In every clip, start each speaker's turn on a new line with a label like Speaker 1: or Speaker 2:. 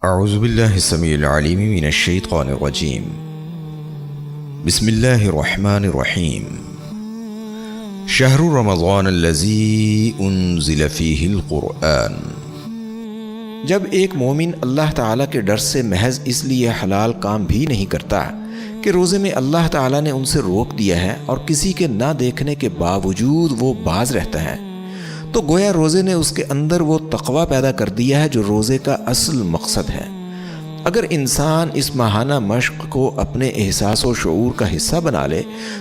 Speaker 1: اعوذ باللہ السمیع العلیم من الشیطان الرجیم بسم اللہ الرحمن الرحیم شہر رمضان الذی انزل فیہ القرآن۔ جب ایک مومن اللہ تعالیٰ کے ڈر سے محض اس لیے حلال کام بھی نہیں کرتا کہ روزے میں اللہ تعالیٰ نے ان سے روک دیا ہے اور کسی کے نہ دیکھنے کے باوجود وہ باز رہتا ہے، تو گویا روزے نے اس کے اندر وہ تقوی پیدا کر دیا ہے جو روزے کا اصل مقصد ہے۔ اگر انسان اس ماہانہ مشق کو اپنے احساس و شعور کا حصہ بنا لے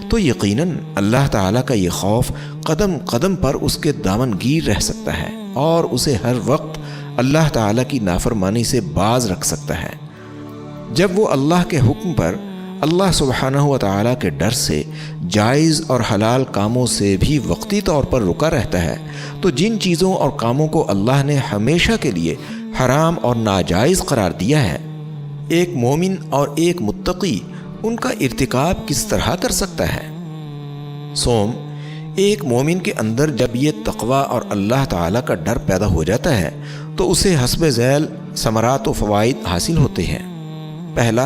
Speaker 1: تو یقیناً اللہ تعالیٰ کا یہ خوف قدم قدم پر اس کے دامن گیر رہ سکتا ہے اور اسے ہر وقت اللہ تعالیٰ کی نافرمانی سے باز رکھ سکتا ہے۔ جب وہ اللہ کے حکم پر اللہ سبحانہ و تعالیٰ کے ڈر سے جائز اور حلال کاموں سے بھی وقتی طور پر رکا رہتا ہے تو جن چیزوں اور کاموں کو اللہ نے ہمیشہ کے لیے حرام اور ناجائز قرار دیا ہے، ایک مومن اور ایک متقی ان کا ارتکاب کس طرح کر سکتا ہے؟ سوم، ایک مومن کے اندر جب یہ تقوی اور اللہ تعالیٰ کا ڈر پیدا ہو جاتا ہے تو اسے حسب ذیل ثمرات و فوائد حاصل ہوتے ہیں۔ پہلا،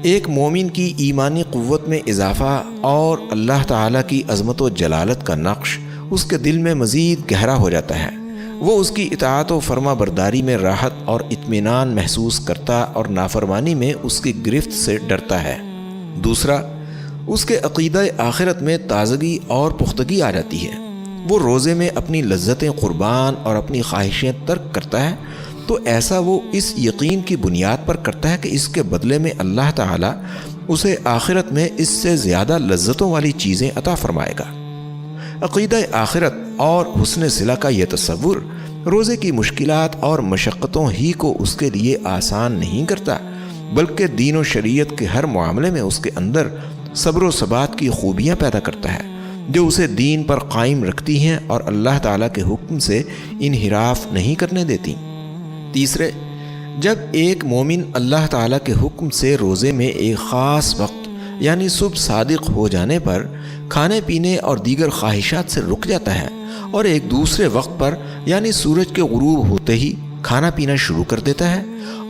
Speaker 1: ایک مومن کی ایمانی قوت میں اضافہ اور اللہ تعالیٰ کی عظمت و جلالت کا نقش اس کے دل میں مزید گہرا ہو جاتا ہے۔ وہ اس کی اطاعت و فرما برداری میں راحت اور اطمینان محسوس کرتا اور نافرمانی میں اس کی گرفت سے ڈرتا ہے۔ دوسرا، اس کے عقیدہ آخرت میں تازگی اور پختگی آ جاتی ہے۔ وہ روزے میں اپنی لذتیں قربان اور اپنی خواہشیں ترک کرتا ہے تو ایسا وہ اس یقین کی بنیاد پر کرتا ہے کہ اس کے بدلے میں اللہ تعالیٰ اسے آخرت میں اس سے زیادہ لذتوں والی چیزیں عطا فرمائے گا۔ عقیدہ آخرت اور حسن صلہ کا یہ تصور روزے کی مشکلات اور مشقتوں ہی کو اس کے لیے آسان نہیں کرتا، بلکہ دین و شریعت کے ہر معاملے میں اس کے اندر صبر و ثبات کی خوبیاں پیدا کرتا ہے جو اسے دین پر قائم رکھتی ہیں اور اللہ تعالیٰ کے حکم سے انحراف نہیں کرنے دیتی۔ تیسرے، جب ایک مومن اللہ تعالیٰ کے حکم سے روزے میں ایک خاص وقت یعنی صبح صادق ہو جانے پر کھانے پینے اور دیگر خواہشات سے رک جاتا ہے اور ایک دوسرے وقت پر یعنی سورج کے غروب ہوتے ہی کھانا پینا شروع کر دیتا ہے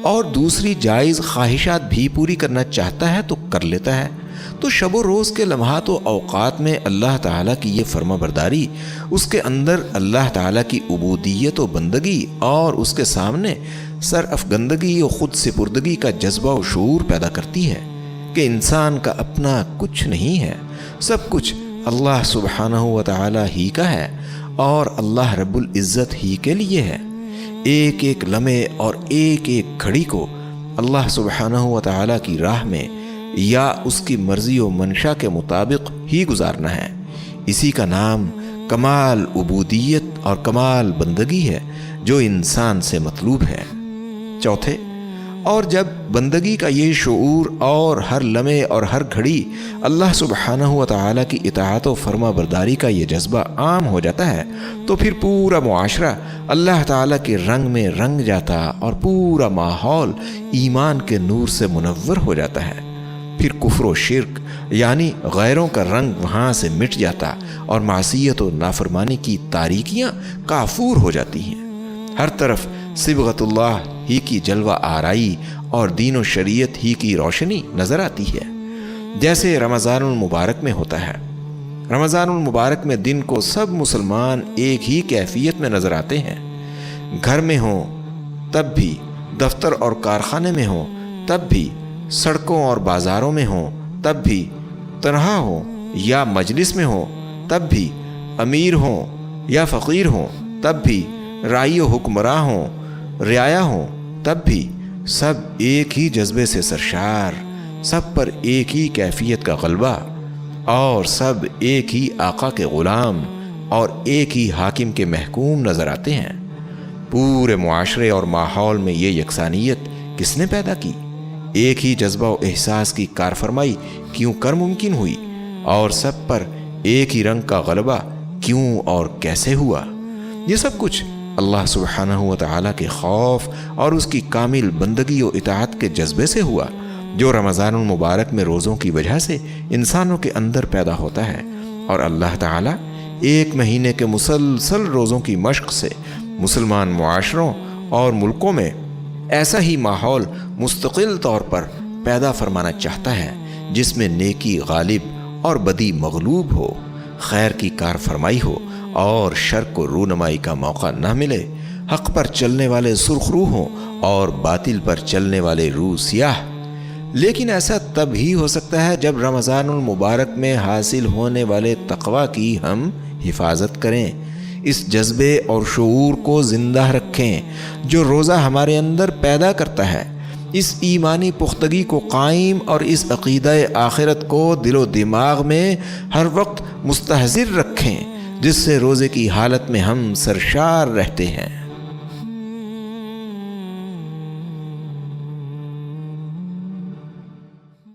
Speaker 1: اور دوسری جائز خواہشات بھی پوری کرنا چاہتا ہے تو کر لیتا ہے، تو شب و روز کے لمحات و اوقات میں اللہ تعالیٰ کی یہ فرما برداری اس کے اندر اللہ تعالیٰ کی عبودیت و بندگی اور اس کے سامنے سر افگندگی و خود سپردگی کا جذبہ و شعور پیدا کرتی ہے کہ انسان کا اپنا کچھ نہیں ہے، سب کچھ اللہ سبحانہ و تعالیٰ ہی کا ہے اور اللہ رب العزت ہی کے لیے ہے۔ ایک ایک لمحے اور ایک ایک گھڑی کو اللہ سبحانہ و تعالیٰ کی راہ میں یا اس کی مرضی و منشا کے مطابق ہی گزارنا ہے۔ اسی کا نام کمال عبودیت اور کمال بندگی ہے جو انسان سے مطلوب ہے۔ چوتھے، اور جب بندگی کا یہ شعور اور ہر لمحے اور ہر گھڑی اللہ سبحانہ و تعالیٰ کی اطاعت و فرما برداری کا یہ جذبہ عام ہو جاتا ہے تو پھر پورا معاشرہ اللہ تعالیٰ کے رنگ میں رنگ جاتا اور پورا ماحول ایمان کے نور سے منور ہو جاتا ہے۔ پھر کفر و شرک یعنی غیروں کا رنگ وہاں سے مٹ جاتا اور معصیت و نافرمانی کی تاریکیاں کافور ہو جاتی ہیں۔ ہر طرف صبغت اللہ ہی کی جلوہ آرائی اور دین و شریعت ہی کی روشنی نظر آتی ہے، جیسے رمضان المبارک میں ہوتا ہے۔ رمضان المبارک میں دن کو سب مسلمان ایک ہی کیفیت میں نظر آتے ہیں، گھر میں ہوں تب بھی، دفتر اور کارخانے میں ہوں تب بھی، سڑکوں اور بازاروں میں ہوں تب بھی، تنہا ہوں یا مجلس میں ہوں تب بھی، امیر ہوں یا فقیر ہوں تب بھی، رائی و حکمراں ہوں رعایا ہوں تب بھی، سب ایک ہی جذبے سے سرشار، سب پر ایک ہی کیفیت کا غلبہ اور سب ایک ہی آقا کے غلام اور ایک ہی حاکم کے محکوم نظر آتے ہیں۔ پورے معاشرے اور ماحول میں یہ یکسانیت کس نے پیدا کی؟ ایک ہی جذبہ و احساس کی کارفرمائی کیوں کر ممکن ہوئی اور سب پر ایک ہی رنگ کا غلبہ کیوں اور کیسے ہوا؟ یہ سب کچھ اللہ سبحانہ و تعالیٰ کے خوف اور اس کی کامل بندگی و اطاعت کے جذبے سے ہوا جو رمضان المبارک میں روزوں کی وجہ سے انسانوں کے اندر پیدا ہوتا ہے، اور اللہ تعالیٰ ایک مہینے کے مسلسل روزوں کی مشق سے مسلمان معاشروں اور ملکوں میں ایسا ہی ماحول مستقل طور پر پیدا فرمانا چاہتا ہے جس میں نیکی غالب اور بدی مغلوب ہو، خیر کی کار فرمائی ہو اور شر کو رونمائی کا موقع نہ ملے، حق پر چلنے والے سرخ رو ہوں اور باطل پر چلنے والے رو سیاہ۔ لیکن ایسا تب ہی ہو سکتا ہے جب رمضان المبارک میں حاصل ہونے والے تقویٰ کی ہم حفاظت کریں، اس جذبے اور شعور کو زندہ رکھیں جو روزہ ہمارے اندر پیدا کرتا ہے، اس ایمانی پختگی کو قائم اور اس عقیدہ آخرت کو دل و دماغ میں ہر وقت مستحضر رکھیں جس سے روزے کی حالت میں ہم سرشار رہتے ہیں۔